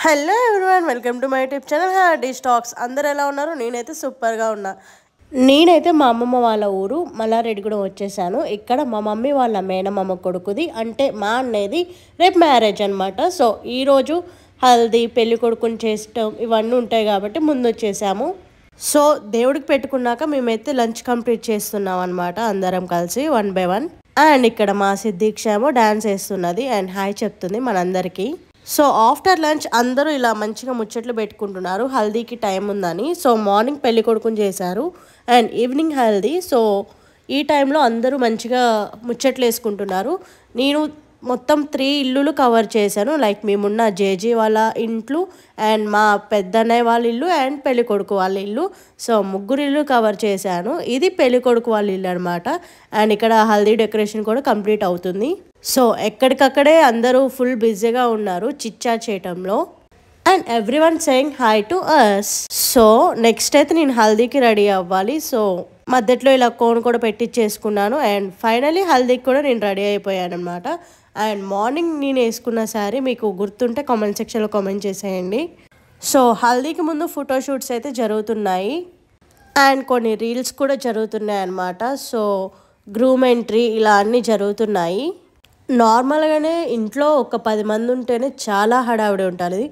Hello everyone, welcome to my YouTube channel Hardy Stocks. అందరు ఎలా ఉన్నారు? నేనైతే సూపర్గా ఉన్నా. నేనైతే మా అమ్మమ్మ వాళ్ళ ఊరు మల్లారెడ్డిగూడెం వచ్చేసాను. ఇక్కడ మా మమ్మీ వాళ్ళ మేనమామ కొడుకుది, అంటే మా అన్నయ్యది రేపు మ్యారేజ్ అనమాట. సో ఈరోజు హల్దీ, పెళ్లి కొడుకుని చేసటం ఇవన్నీ ఉంటాయి కాబట్టి ముందు వచ్చేసాము. సో దేవుడికి పెట్టుకున్నాక మేమైతే లంచ్ కంప్లీట్ చేస్తున్నాం అనమాట, అందరం కలిసి 1 by 1. అండ్ ఇక్కడ మా సిద్దీక్ష ఏమో డాన్స్ వేస్తున్నది అండ్ హాయ్ చెప్తుంది మనందరికీ. సో ఆఫ్టర్ లంచ్ అందరూ ఇలా మంచిగా ముచ్చట్లు పెట్టుకుంటున్నారు, హల్దీకి టైం ఉందని. సో మార్నింగ్ పెళ్లి కొడుకుని చేశారు అండ్ ఈవినింగ్ హల్దీ. సో ఈ టైంలో అందరూ మంచిగా ముచ్చట్లు వేసుకుంటున్నారు. నేను మొత్తం 3 ఇల్లులు కవర్ చేశాను. లైక్ మేమున్న జేజీ వాళ్ళ ఇంట్లో అండ్ మా పెద్దన్నయ్య వాళ్ళ ఇల్లు అండ్ పెళ్లి కొడుకు వాళ్ళ ఇల్లు. సో 3 ఇల్లు కవర్ చేశాను. ఇది పెళ్లి కొడుకు వాళ్ళ ఇల్లు అనమాట. అండ్ ఇక్కడ హల్దీ డెకరేషన్ కూడా కంప్లీట్ అవుతుంది. సో ఎక్కడికక్కడే అందరూ ఫుల్ బిజీగా ఉన్నారు చిట్చాట్ చేయటంలో. And everyone saying hi to us. So next అయితే నేను హల్దీకి రెడీ అవ్వాలి. సో మధ్యలో ఇలా కోన్ కూడా పెట్టించేసుకున్నాను అండ్ ఫైనలీ హల్దీకి కూడా నేను రెడీ అయిపోయాను అనమాట. అండ్ మార్నింగ్ నేను వేసుకున్న శారీ మీకు గుర్తుంటే కామెంట్ సెక్షన్లో కామెంట్ చేసేయండి. సో హల్దీకి ముందు ఫోటోషూట్స్ అయితే జరుగుతున్నాయి అండ్ కొన్ని రీల్స్ కూడా జరుగుతున్నాయి అన్నమాట. సో గ్రూమ్ ఎంట్రీ ఇలా అన్నీ జరుగుతున్నాయి. నార్మల్గానే ఇంట్లో ఒక 10 మంది ఉంటేనే చాలా హడావిడి ఉంటుంది.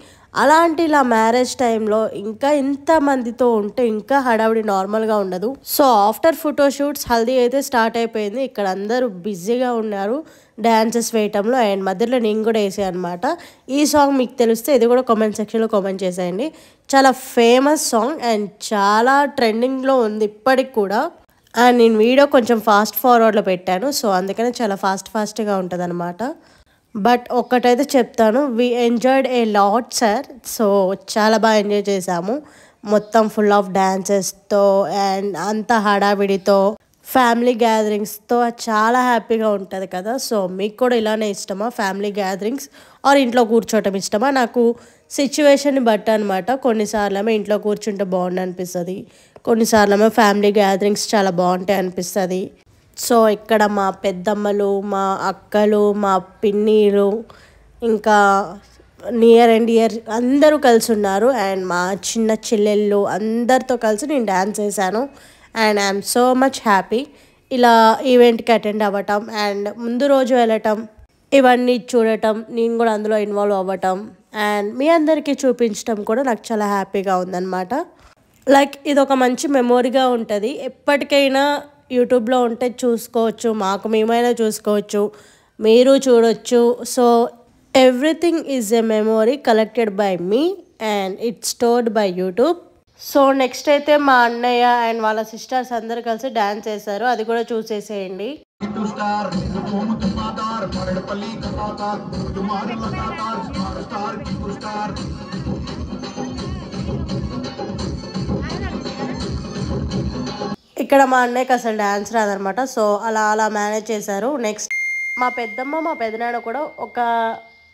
అలాంటి ఇలా మ్యారేజ్ టైంలో ఇంకా ఇంతమందితో ఉంటే ఇంకా హడావిడి నార్మల్గా ఉండదు. సో ఆఫ్టర్ ఫోటోషూట్స్ హల్దీ అయితే స్టార్ట్ అయిపోయింది. ఇక్కడ అందరూ బిజీగా ఉన్నారు డ్యాన్సెస్ వేయటంలో అండ్ మధ్యలో నేను కూడా వేసాను అనమాట. ఈ సాంగ్ మీకు తెలిస్తే ఇది కూడా కామెంట్ సెక్షన్లో కామెంట్ చేసేయండి. చాలా ఫేమస్ సాంగ్ అండ్ చాలా ట్రెండింగ్లో ఉంది ఇప్పటికి కూడా. అండ్ నేను వీడియో కొంచెం ఫాస్ట్ ఫార్వర్డ్లో పెట్టాను. సో అందుకనే చాలా ఫాస్ట్గా ఉంటుంది అనమాట. బట్ ఒక్కటైతే చెప్తాను, we enjoyed a lot sir. So చాలా బాగా ఎంజాయ్ చేసాము, మొత్తం ఫుల్ ఆఫ్ డ్యాన్సెస్తో అండ్ అంత హడావిడితో ఫ్యామిలీ గ్యాదరింగ్స్తో చాలా హ్యాపీగా ఉంటుంది కదా. సో మీకు కూడా ఇలానే ఇష్టమా ఫ్యామిలీ గ్యాదరింగ్స్ ఆర్ ఇంట్లో కూర్చోవటం ఇష్టమా? నాకు సిచ్యువేషన్ని బట్టి అనమాట. కొన్నిసార్లు ఇంట్లో కూర్చుంటే బాగుండు అనిపిస్తుంది, కొన్నిసార్లు ఫ్యామిలీ గ్యాదరింగ్స్ చాలా బాగుంటాయి అనిపిస్తుంది. సో ఇక్కడ మా పెద్దమ్మలు, మా అక్కలు, మా పిన్నీలు, ఇంకా నియర్ అండ్ ఇయర్ అందరూ కలిసి ఉన్నారు అండ్ మా చిన్న చెల్లెళ్ళు అందరితో కలిసి నేను డ్యాన్స్ చేశాను and I'm so much happy ఇలా ఈవెంట్కి అటెండ్ అవ్వటం అండ్ ముందు రోజు వెళ్ళటం, ఇవన్నీ చూడటం, నేను కూడా అందులో ఇన్వాల్వ్ అవ్వటం అండ్ మీ అందరికీ చూపించడం కూడా నాకు చాలా హ్యాపీగా ఉందన్నమాట. లైక్ ఇది ఒక మంచి మెమొరీగా ఉంటుంది. ఎప్పటికైనా యూట్యూబ్లో ఉంటే చూసుకోవచ్చు, మాకు మేమైనా చూసుకోవచ్చు, మీరు చూడొచ్చు. So everything is a memory collected by me and it's stored by YouTube. So next అయితే మా అన్నయ్య అండ్ వాళ్ళ సిస్టర్స్ అందరు కలిసి డ్యాన్స్ చేశారు, అది కూడా చూసేసేయండి. ఇక్కడ మా అన్నయ్యకి అసలు డ్యాన్స్ రాదనమాట. సో అలా మేనేజ్ చేశారు. నెక్స్ట్ మా పెద్దమ్మ, మా పెదనాన్న కూడా ఒక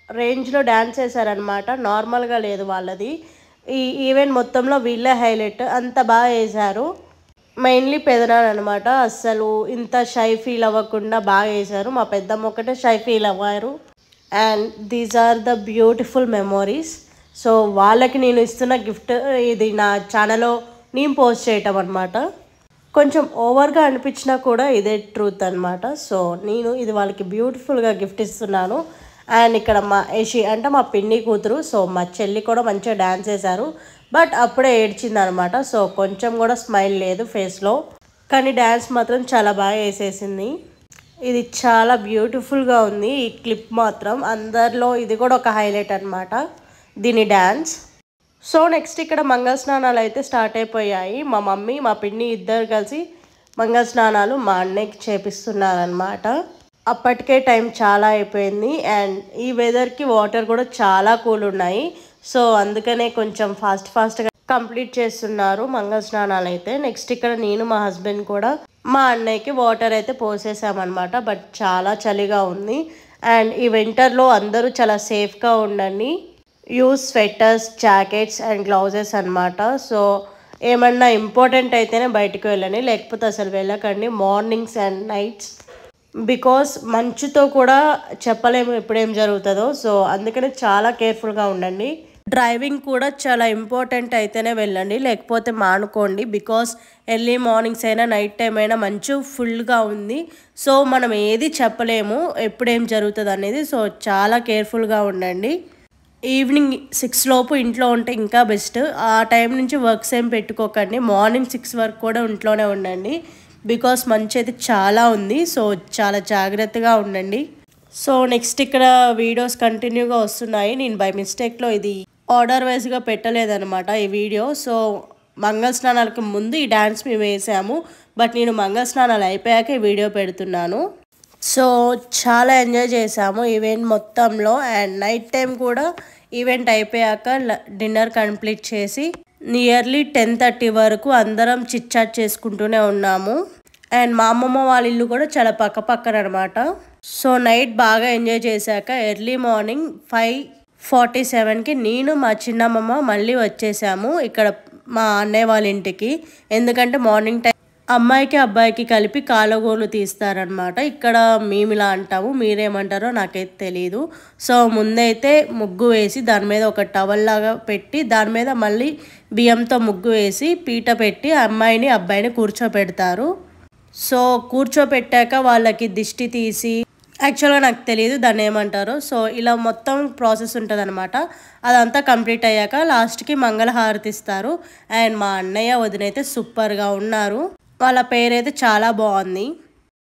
రేంజ్లో డ్యాన్స్ చేశారనమాట, నార్మల్గా లేదు వాళ్ళది. ఈ ఈవెంట్ మొత్తంలో వీళ్ళే హైలైట్, అంత బాగా వేశారు. మెయిన్లీ పెదనాన్న అనమాట, అస్సలు ఇంత షై ఫీల్ అవ్వకుండా బాగా వేశారు. మా పెద్దమ్మ ఒకటే షై ఫీల్ అవ్వారు and these are the beautiful memories. So వాళ్ళకి నేను ఇస్తున్న గిఫ్ట్ ఇది నా ఛానల్లో నేను పోస్ట్ చేయటం అనమాట. కొంచెం ఓవర్గా అనిపించినా కూడా ఇదే ట్రూత్ అనమాట. సో నేను ఇది వాళ్ళకి బ్యూటిఫుల్గా గిఫ్ట్ ఇస్తున్నాను. అండ్ ఇక్కడ మా యషి అంటే మా పిన్ని కూతురు, సో మా చెల్లి కూడా మంచిగా డ్యాన్స్ చేశారు. బట్ అప్పుడే ఏడ్చింది అనమాట. సో కొంచెం కూడా స్మైల్ లేదు ఫేస్లో, కానీ డ్యాన్స్ మాత్రం చాలా బాగా వేసేసింది. ఇది చాలా బ్యూటిఫుల్గా ఉంది ఈ క్లిప్ మాత్రం. అందరిలో ఇది కూడా ఒక హైలైట్ అనమాట దీని డ్యాన్స్. సో నెక్స్ట్ ఇక్కడ మంగళ స్నానాలు అయితే స్టార్ట్ అయిపోయాయి. మా మమ్మీ, మా పిన్ని ఇద్దరు కలిసి మంగళ స్నానాలు మా అన్నయ్యకి చేపిస్తున్నారనమాట. అప్పటికే టైం చాలా అయిపోయింది అండ్ ఈ వెదర్కి వాటర్ కూడా చాలా కూల్ ఉన్నాయి. సో అందుకనే కొంచెం ఫాస్ట్గా కంప్లీట్ చేస్తున్నారు మంగళ స్నానాలు అయితే. నెక్స్ట్ ఇక్కడ నేను, మా హస్బెండ్ కూడా మా అన్నయ్యకి వాటర్ అయితే పోసేసామన్నమాట. బట్ చాలా చలిగా ఉంది అండ్ ఈ వింటర్లో అందరూ చాలా సేఫ్గా ఉండండి. Use sweaters, jackets and gloves అనమాట. సో ఏమన్నా ఇంపార్టెంట్ అయితేనే బయటకు వెళ్ళండి, లేకపోతే అసలు వెళ్ళకండి మార్నింగ్స్ అండ్ నైట్స్. బికాస్ మంచుతో కూడా చెప్పలేము ఎప్పుడేం జరుగుతుందో. సో అందుకనే చాలా కేర్ఫుల్గా ఉండండి. డ్రైవింగ్ కూడా చాలా ఇంపార్టెంట్ అయితేనే వెళ్ళండి, లేకపోతే మానుకోండి. బికాస్ ఎర్లీ మార్నింగ్స్ అయినా నైట్ టైం అయినా మంచు ఫుల్గా ఉంది. సో మనం ఏది చెప్పలేము ఎప్పుడేం జరుగుతుంది అనేది. సో చాలా కేర్ఫుల్గా ఉండండి. ఈవినింగ్ 6 లోపు ఇంట్లో ఉంటే ఇంకా బెస్ట్. ఆ టైం నుంచి వర్క్స్ ఏం పెట్టుకోకండి. మార్నింగ్ 6 వరకు కూడా ఇంట్లోనే ఉండండి. బికాస్ మంచు అయితే చాలా ఉంది. సో చాలా జాగ్రత్తగా ఉండండి. సో నెక్స్ట్ ఇక్కడ వీడియోస్ కంటిన్యూగా వస్తున్నాయి. నేను బై మిస్టేక్లో ఇది ఆర్డర్ వైజ్గా పెట్టలేదన్నమాట ఈ వీడియో. సో మంగళ స్నానాలకు ముందు ఈ డ్యాన్స్ మేము వేసాము. బట్ నేను మంగళ స్నానాలు అయిపోయాక ఈ వీడియో పెడుతున్నాను. సో చాలా ఎంజాయ్ చేసాము ఈవెంట్ మొత్తంలో. అండ్ నైట్ టైం కూడా ఈవెంట్ అయిపోయాక డిన్నర్ కంప్లీట్ చేసి నియర్లీ 10:30 వరకు అందరం చిట్చాట్ చేసుకుంటూనే ఉన్నాము. అండ్ మా అమ్మమ్మ వాళ్ళ ఇల్లు కూడా చాలా పక్కన అనమాట. సో నైట్ బాగా ఎంజాయ్ చేశాక ఎర్లీ మార్నింగ్ 5:47కి నేను మా చిన్నమ్మమ్మ మళ్ళీ వచ్చేసాము ఇక్కడ మా అన్నయ్య వాళ్ళ ఇంటికి. ఎందుకంటే మార్నింగ్ టైం అమ్మాయికి అబ్బాయికి కలిపి కాలగోలు తీస్తారనమాట. ఇక్కడ మేము ఇలా అంటాము, మీరేమంటారో నాకైతే తెలీదు. సో ముందైతే ముగ్గు వేసి దాని మీద ఒక టవల్ లాగా పెట్టి దాని మీద మళ్ళీ బియ్యంతో ముగ్గు వేసి పీట పెట్టి అమ్మాయిని అబ్బాయిని కూర్చోపెడతారు. సో కూర్చోపెట్టాక వాళ్ళకి దిష్టి తీసి, యాక్చువల్గా నాకు తెలియదు దాన్ని ఏమంటారో. సో ఇలా మొత్తం ప్రాసెస్ ఉంటుంది అనమాట. అదంతా కంప్లీట్ అయ్యాక లాస్ట్కి మంగళహారతి ఇస్తారు. అండ్ మా అన్నయ్య వదిన అయితే సూపర్గా ఉన్నారు. వాళ్ళ పేరైతే చాలా బాగుంది.